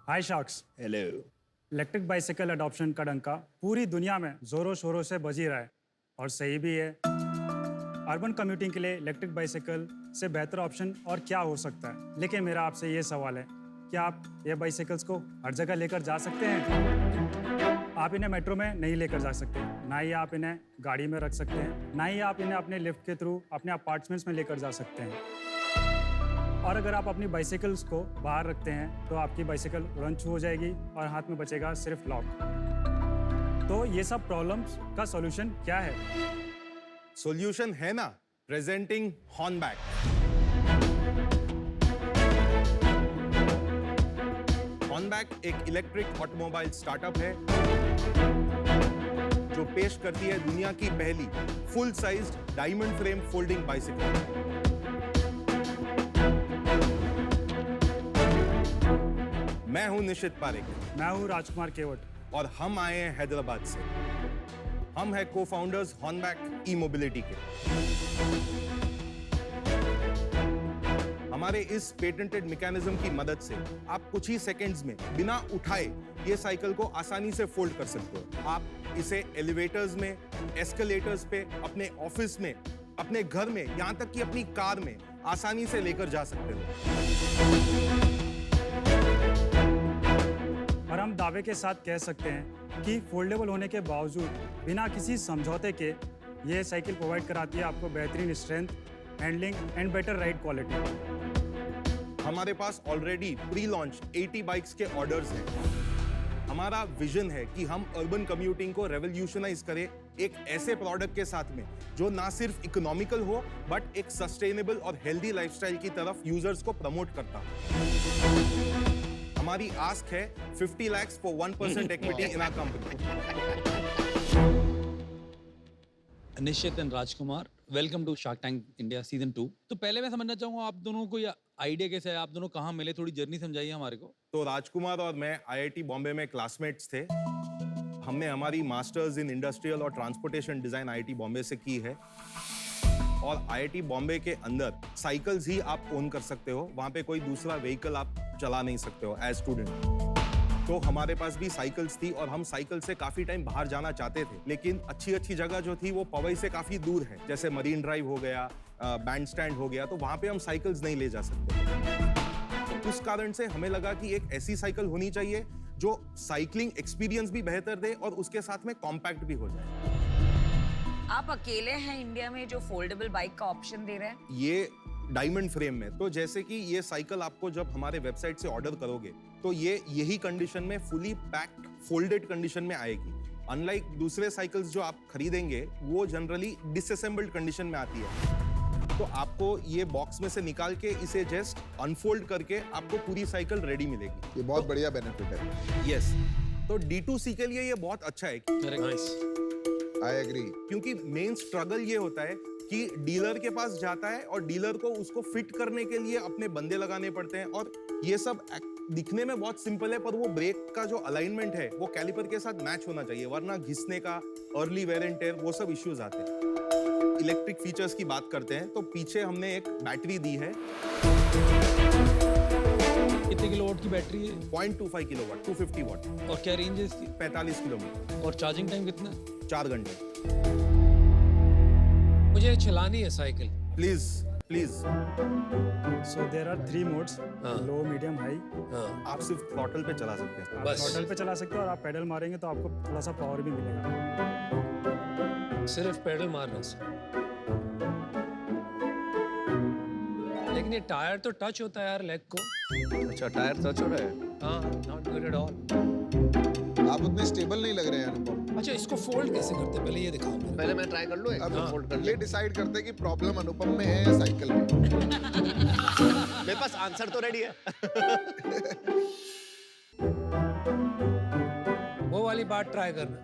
हाय sharks. Hello. Electric bicycle adoption का डंका पूरी दुनिया में जोरों शोरों से बज ही रहा है और सही भी है। अर्बन कम्यूटिंग के लिए इलेक्ट्रिक बाइसिकल से बेहतर ऑप्शन और क्या हो सकता है। लेकिन मेरा आपसे ये सवाल है, क्या आप ये बाइसिकल्स को हर जगह लेकर जा सकते हैं? आप इन्हें मेट्रो में नहीं लेकर जा सकते, ना ही आप इन्हें गाड़ी में रख सकते हैं, ना ही आप इन्हें अपने लिफ्ट के थ्रू अपने अपार्टमेंट्स में लेकर जा सकते हैं। और अगर आप अपनी बाइसिकल्स को बाहर रखते हैं तो आपकी बाइसिकल उड़न छू हो जाएगी और हाथ में बचेगा सिर्फ लॉक। तो ये सब प्रॉब्लम्स का सॉल्यूशन क्या है? सॉल्यूशन है ना, प्रेजेंटिंग हॉर्नबैक। हॉर्नबैक एक इलेक्ट्रिक ऑटोमोबाइल स्टार्टअप है जो पेश करती है दुनिया की पहली full sized diamond frame folding bicycle. मैं हूं निशित पारेख। मैं हूँ राजकुमार केवट और हम आए हैं हैदराबाद से। हम हैं को-फाउंडर्स हॉर्नबैक ई मोबिलिटी के। हमारे इस पेटेंटेड मैकेनिज्म की मदद से आप कुछ ही सेकंड्स में बिना उठाए ये साइकिल को आसानी से फोल्ड कर सकते हो। आप इसे एलिवेटर्स में, एस्केलेटर्स पे, अपने ऑफिस में, अपने घर में, यहाँ तक कि अपनी कार में आसानी से लेकर जा सकते हो। और हम दावे के साथ कह सकते हैं कि फोल्डेबल होने के बावजूद बिना किसी समझौते के ये साइकिल प्रोवाइड कराती है आपको बेहतरीन strength, handling and better ride quality. हमारे पास ऑलरेडी प्री लॉन्च 80 बाइक्स के ऑर्डर्स हैं। हमारा विजन है कि हम अर्बन कम्यूटिंग को रेवोल्यूशनाइज करें एक ऐसे प्रोडक्ट के साथ में जो ना सिर्फ इकोनॉमिकल हो बट एक सस्टेनेबल और हेल्दी लाइफस्टाइल की तरफ यूजर्स को प्रमोट करता हो। हमारी आस्क है 50 lakhs for 1% equity in our company. Nishit and Rajkumar, welcome to Shark Tank India season 2। तो पहले मैं समझना चाहूंगा आप दोनों को ये आइडिया कैसे है, आप दोनों कहाँ मिले, थोड़ी जर्नी समझाइए हमारे को। तो राजकुमार और मैं IIT बॉम्बे में क्लासमेट्स थे। हमने हमारी मास्टर्स इन इंडस्ट्रियल और ट्रांसपोर्टेशन डिजाइन IIT बॉम्बे से की है और IIT बॉम्बे के अंदर साइकिल्स ही आप ओन कर सकते हो, वहां पे कोई दूसरा व्हीकल आप चला नहीं सकते हो एज स्टूडेंट। तो हमारे पास भी साइकिल्स थी और हम साइकिल से काफी टाइम बाहर जाना चाहते थे, लेकिन अच्छी जगह जो थी वो पवई से काफी दूर है, जैसे मरीन ड्राइव हो गया, बैंड स्टैंड हो गया, तो वहां पे हम साइकिल्स नहीं ले जा सकते। उस कारण से हमें लगा कि एक ऐसी साइकिल होनी चाहिए जो साइकिलिंग एक्सपीरियंस भी बेहतर दे और उसके साथ में कॉम्पैक्ट भी हो जाए। आप अकेले हैं इंडिया में जो फोल्डेबल बाइक का ऑप्शन दे रहे हैं? ये डायमंड फ्रेम में, तो जैसे कि ये साइकिल आपको जब हमारे वेबसाइट से ऑर्डर करोगे तो ये यही कंडीशन में फुली पैक्ड फोल्डेड कंडीशन में आएगी। अनलाइक दूसरे साइकिल्स जो आप खरीदेंगे वो जनरली डिसअसेंबल्ड कंडीशन में आती है। तो आपको ये बॉक्स में से निकाल के इसे जस्ट अनफोल्ड करके आपको पूरी साइकिल रेडी मिलेगी। ये बहुत बढ़िया बेनिफिट है। यस, तो D2C के लिए ये बहुत अच्छा है। I agree. क्योंकि मेन स्ट्रगल ये होता है कि डीलर के पास जाता है और डीलर को उसको फिट करने के लिए अपने बंदे लगाने पड़ते हैं और ये सब दिखने में बहुत सिंपल है, पर वो ब्रेक का जो अलाइनमेंट है वो कैलिपर के साथ मैच होना चाहिए, वरना घिसने का, अर्ली वेयर एंड टेयर, वो सब इश्यूज आते हैं। इलेक्ट्रिक फीचर्स की बात करते हैं तो पीछे हमने एक बैटरी दी है। कितने किलोवाट की बैटरी है? 0.25 किलोवाट, 250 वाट। और क्या रेंज है इसकी? 45 किलोमीटर। और चार्जिंग टाइम कितना? 4 घंटे। मुझे चलानी है cycle. Please. So there are 3 modes, low, medium, high. आप सिर्फ थ्रॉटल पे चला सकते हैं। आप बस। थ्रॉटल पे चला सकते हो और आप पेडल मारेंगे तो आपको थोड़ा सा पावर भी मिलेगा। सिर्फ पेडल मारने से। लेकिन ये टायर तो टच होता है यार लेग को। अच्छा, टायर टच हो रहा है? हाँ, नॉट गुड एट ऑल। आप उतने स्टेबल नहीं लग रहे हैं अनुपम। अच्छा, इसको फोल्ड कैसे करते हैं पहले ये दिखाओ मुझे। पहले मैं ट्राई कर लूं, एक अब फोल्ड कर ये डिसाइड करते हैं कि प्रॉब्लम अनुपम में है या साइकिल में। मेरे पास आंसर तो रेडी है। वो वाली बात ट्राई करना।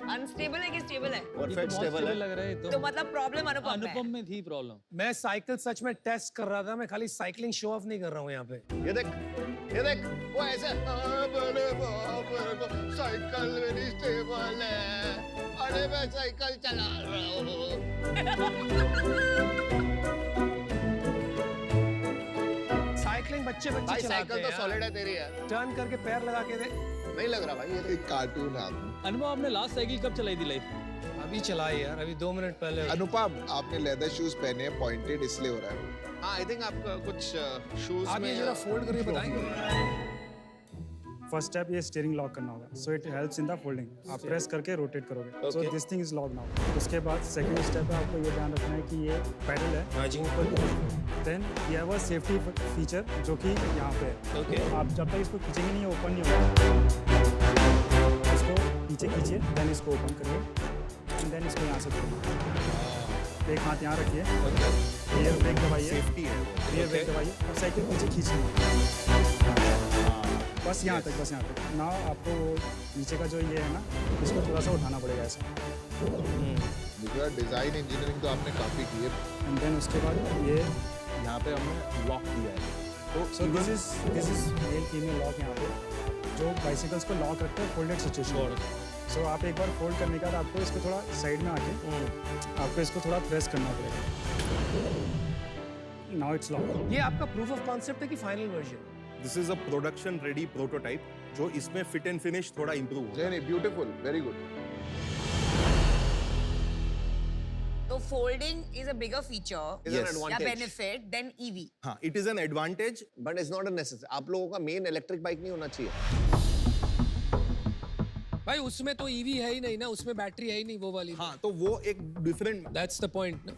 अनस्टेबल है कि स्टेबल है? परफेक्ट स्टेबल है। लग रहा है तो मतलब प्रॉब्लम अनुपम में थी प्रॉब्लम। मैं साइकिल सच में टेस्ट कर रहा था, मैं खाली साइकिलिंग शो ऑफ नहीं कर रहा हूँ यहाँ पे। ये देख वो ऐसे बड़े बाप रे, साइकिल मेरी स्टेबल है, अरे मैं साइकिल चला रहा हूँ। साइकिलिंग बच्चे भाई चलाते साइकिल हैं तो सॉलिड है तेरी यार, टर्न करके पैर लगा के दे। नहीं लग रहा भाई ये एक कार्टून है आपने। अनुभव आपने लास्ट साइकिल कब चलाई थी लाइफ में? अभी चलाई यार, अभी 2 मिनट पहले। अनुपम, आपने लेदर शूज पहने हैं, पॉइंटेड इसलिए हो रहा है। हाँ आई थिंक आपका कुछ शूज आप में ये जरा फोल्ड करके बताएंगे? फर्स्ट स्टेप ये स्टीयरिंग लॉक करना होगा, so it helps in the folding. आप प्रेस करके रोटेट करोगे, so this thing is lock now. उसके बाद सेकंड स्टेप है, आपको ये ध्यान रखना है कि ये पैडल है हाँ जी। देन ये है वो सेफ्टी फीचर जो कि यहाँ पे है। ओके। आप जब तक इसको खींचेंगे नहीं, ओपन नहीं होगा। इसको नीचे खींचिए, देन इसको ओपन करिए, एंड देन इसको यहाँ से खोलिए। एक हाथ यहाँ रखिए, रियर ब्रेक दबाइए, सेफ्टी है वो। रियर ब्रेक दबाइए और साइकिल पीछे खींचिए। बस यहाँ तक, बस यहाँ तक। ना आपको वो नीचे का जो ये है ना, इसको थोड़ा सा उठाना पड़ेगा ऐसा, डिजाइन इंजीनियरिंग तो आपने काफी की है। एंड देन उसके बाद ये यहाँ पे हमने लॉक दिया है, तो so this is male female lock यहाँ पे जो बाइसिकल्स को लॉक रखते हैं फोल्डेड सिचुएशन। सो आप एक बार फोल्ड करने के बाद आपको इसको थोड़ा साइड में आके आपको इसको थोड़ा प्रेस करना पड़ेगा। Now it's lock. ये आपका प्रूफ ऑफ कॉन्सेप्ट है कि final version? This is a production ready prototype जो इसमें फिट एंड फिनिश थोड़ा इंप्रूव होगा। नहीं, ब्यूटीफुल, वेरी गुड। तो folding is a bigger feature is an Yes. या advantage बेनिफिट देन ईवी। हाँ, it is an advantage. But it's not a necessity. आप लोगों का मेन इलेक्ट्रिक बाइक नहीं होना चाहिए। भाई उसमें तो ईवी है ही नहीं ना, उसमें बैटरी है ही नहीं वो वाली। हाँ, तो वो एक डिफरेंट दैट्स द पॉइंट ना।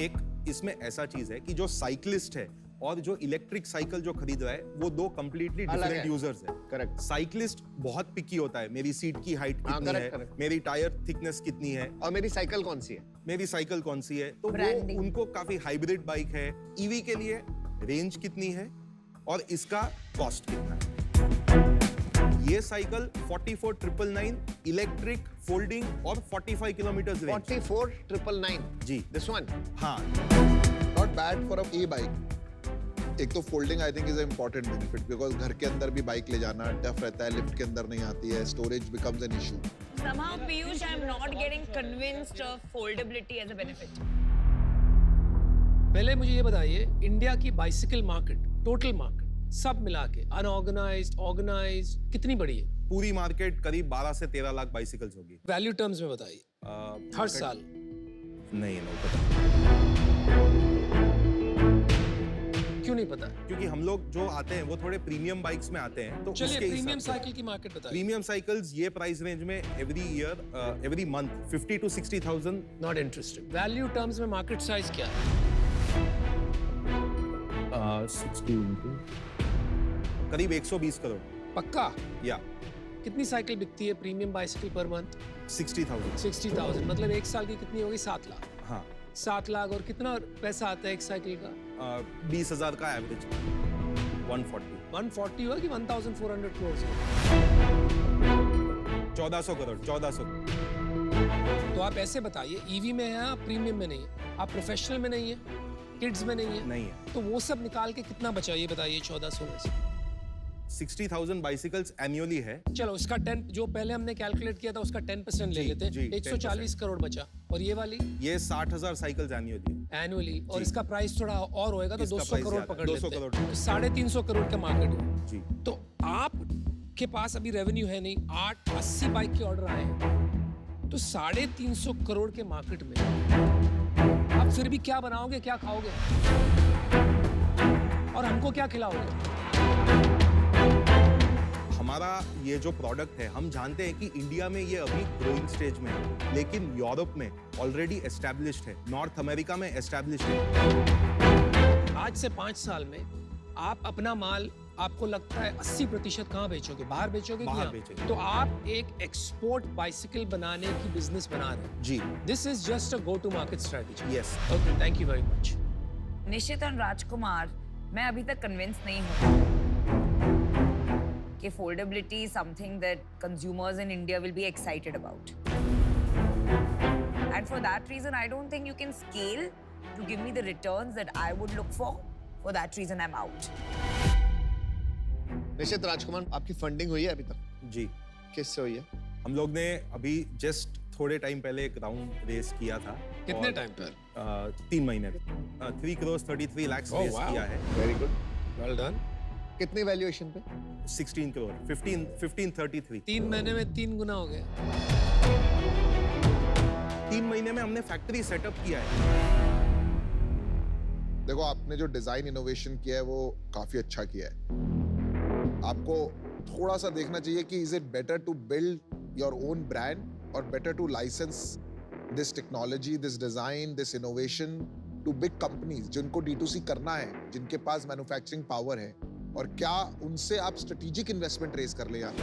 एक इसमें ऐसा चीज है कि जो साइकिलिस्ट है और जो इलेक्ट्रिक साइकिल जो खरीद रहा है वो दो कंप्लीटली अलग डिफरेंट है। यूजर्स है। करेक्ट। साइकिलिस्ट बहुत पिकी होता है, मेरी सीट की हाइट हाँ, कितनी correct, है, correct. मेरी टायर थिकनेस कितनी है, और मेरी साइकिल कौन सी है? मेरी साइकिल कौन सी है, तो वो Branding. उनको काफी हाइब्रिड बाइक है। ईवी के लिए रेंज कितनी है और इसका कॉस्ट कितना है। ये साइकिल 44,999 इलेक्ट्रिक फोल्डिंग और 45 किलोमीटर रेंज। 44,999 जी दिस वन। हाँ, not bad for a e bike. एक तो folding I think is important benefit because घर के अंदर भी बाइक ले जाना टफ रहता है, लिफ्ट के अंदर नहीं आती है, storage becomes an issue. Somehow, Piyush, I'm not getting convinced of foldability as a benefit. पहले मुझे ये बताइए, इंडिया की बाइसिकल मार्केट, टोटल मार्केट सब मिला के अनऑर्गेनाइज्ड, ऑर्गेनाइज्ड कितनी बड़ी है? पूरी मार्केट करीब 12 से 13 लाख बाइसिकल्स होगी। वैल्यू टर्म्स में बताइए, हर साल। नहीं पता, क्यों नहीं पता? क्योंकि हम लोग जो आते हैं वो थोड़े प्रीमियम बाइक्स में आते हैं, तो चलिए उसके प्रीमियम हिसाब से साइकिल की मार्केट बताइए। प्रीमियम साइकिल्स ये प्राइस रेंज में every year every month 50 to 60,000। Not interested. Value terms में मार्केट साइज क्या है? 60 करीब 120 करोड़ पक्का? या कितनी साइकिल बिकती है प्रीमियम बाइसिकल पर मंथ? 60,000। 60,000 मतलब एक साल की कितनी होगी? 7 लाख। हाँ, 7 लाख। और कितना पैसा आता है एक साइकिल का? 20,000 का एवरेज 140। 140 हुआ कि 1,400 करोड़? 1400 करोड़ 1400। तो आप ऐसे बताइए, ईवी में है आप प्रीमियम में नहीं है, आप प्रोफेशनल में नहीं है, किड्स में नहीं है, नहीं है। तो वो सब निकाल के कितना बचा ये बताइए 1400 में से? 60,000 बाइसिकल्स एनुअली है। चलो उसका 10 जो पहले हमने कैलकुलेट किया था उसका 10% ले जी, लेते जी, हैं, 140 करोड़ बचा। और ये वाली ये 60,000 साइकिल्स एनुअली है। एनुअली, और जी। इसका प्राइस थोड़ा और होएगा तो इसका 200 प्राइस करोड़ ज्यादा, पकड़ 200 लेते हैं, करोड़। तो 350 करोड़ का मार्केट है। जी, तो आप के पास अभी रेवेन्यू है नहीं, 80 बाइक के ऑर्डर आए हैं, तो 350 करोड़ के मार्केट में आप फिर भी क्या बनाओगे, क्या खाओगे और हमको क्या खिलाओगे? हमारा ये जो प्रोडक्ट है, हम जानते हैं कि इंडिया में ये अभी ग्रोइंग स्टेज में है, लेकिन यूरोप में ऑलरेडी एस्टैब्लिश्ड है, नॉर्थ अमेरिका में एस्टैब्लिश्ड है। आज से 5 साल में आप अपना माल, आपको लगता है 80% कहाँ बेचोगे? बाहर बेचोगे कि बाहर यहाँ? बेचेंगे। तो आप एक एक्सपोर्ट बाइसिकल बनाने की बिजनेस बना रहे हैं। जी, this is just a go to market strategy. Yes. Okay, thank you very much. Nishchit और राजकुमार, मैं अभी तक कन्विंस नहीं हूँ कि foldability is something that consumers in India will be excited about. And for that reason, I don't think you can scale to give me the returns that I would look for. For that reason, I'm out. निश्चित राजकुमार, आपकी funding हुई है अभी तक? जी, किससे हुई है? हम लोग ने अभी जस्ट थोड़े टाइम पहले एक राउंड रेस किया था कितने टाइम पर? 3 महीने 3 crores 33 lakhs Oh, raise wow. किया है। Very good. Well done. कितनी वैल्यूएशन पे? 16 crore 1533। 3 महीने में 3 गुना हो गया। 3 महीने में हमने फैक्ट्री सेटअप किया है। देखो आपने जो डिजाइन इनोवेशन किया है वो काफी अच्छा किया है। आपको थोड़ा सा देखना चाहिए कि is it better to build your own brand और better to license this technology, this design, this innovation to big companies जिनको D2C करना है, जिनके पास मैन्युफैक्चरिंग पावर है, और क्या उनसे आप स्ट्रेटेजिक इन्वेस्टमेंट रेज कर ले यार।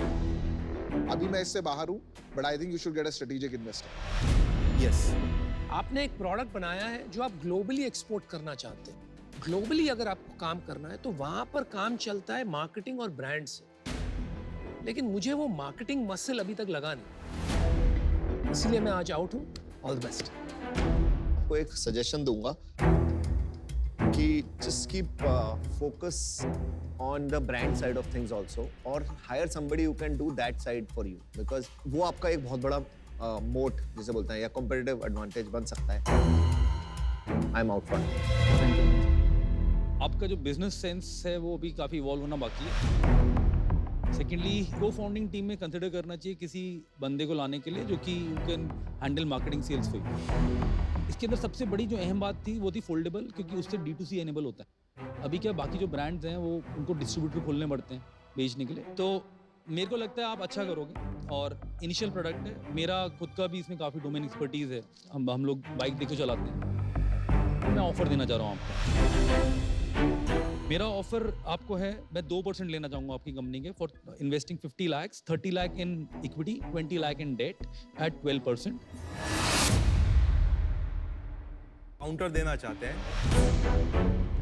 अभी मैं इससे बाहर हूं, but I think you should get a strategic investor. Yes. आपने एक प्रोडक्ट बनाया है जो आप ग्लोबली एक्सपोर्ट करना चाहते हैं। ग्लोबली अगर आपको काम करना है तो वहां पर काम चलता है मार्केटिंग और ब्रांड से, लेकिन मुझे वो मार्केटिंग मसल अभी तक लगा नहीं, इसलिए मैं आज आउट हूँ। All the best. आपको एक सजेशन दूंगा कि just keep focus on the brand side of things also, और hire somebody who can do that side for you, because वो आपका एक बहुत बड़ा मोट जिसे बोलते हैं या competitive advantage बन सकता है। I'm out front. आपका जो बिजनेस सेंस है वो भी काफ़ी इवॉल्व होना बाकी है। सेकेंडली, को फाउंडिंग टीम में कंसिडर करना चाहिए किसी बंदे को लाने के लिए जो कि you can handle marketing sales for you. इसके अंदर सबसे बड़ी जो अहम बात थी वो थी फोल्डेबल, क्योंकि उससे D2C एनेबल होता है। अभी क्या बाकी जो ब्रांड्स हैं वो उनको डिस्ट्रीब्यूटर खोलने पड़ते हैं बेचने के लिए। तो मेरे को लगता है आप अच्छा करोगे, और इनिशियल प्रोडक्ट है। मेरा खुद का भी इसमें काफ़ी डोमेन एक्सपर्टीज़ है। हम लोग बाइक देखो चलाते हैं। मैं ऑफर देना चाह रहा हूँ आपको। मेरा ऑफर आपको है, मैं 2% लेना चाहूँगा आपकी कंपनी के for investing 50 lakhs, 30 lakh in equity, 20 lakh in debt at 12%। Counter देना चाहते हैं।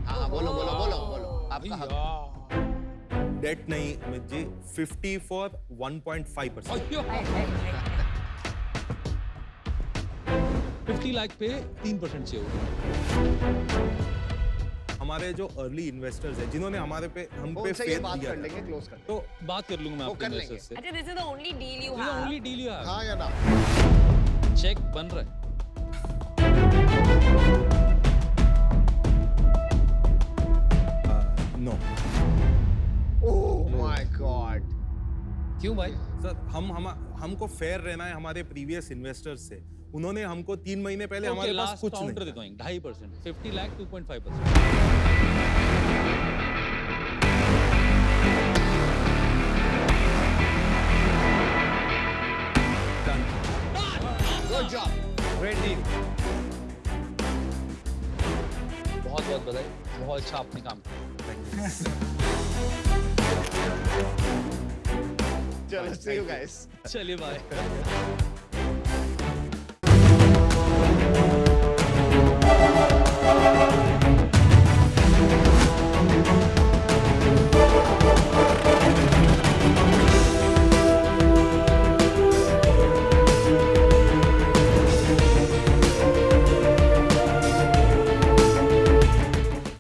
हाँ बोलो बोलो बोलो बोलो, आपका हक। यार, डेट नहीं अमित जी, 50 for 1.5%। 50 लाख पे 3% चाहिए होगा। हमारे जो अर्ली इन्वेस्टर्स हैं जिन्होंने हमारे पे हम पे उनसे ये फेथ बात दिया कर था, लेंगे, क्लोज कर लेंगे। तो बात कर लूंगा मैं वो आपके कर इन्वेस्टर लेंगे। से। अच्छा, this is the only deal you ये have. Only deal you have. हाँ या ना? चेक बन रहा है। No oh my God. क्यों भाई? सर, हमको फेयर रहना है हमारे प्रीवियस इन्वेस्टर्स से। उन्होंने हमको 3 महीने पहले हमारे पास लास्ट कुछ काउंटर नहीं देता हूँ 2.5%, 50 lakh 2.5%। Good job. Great deal. बहुत बहुत बधाई, बहुत अच्छा आपने काम किया। चलो सी यू गाइस। चलिए बाय। Thank you.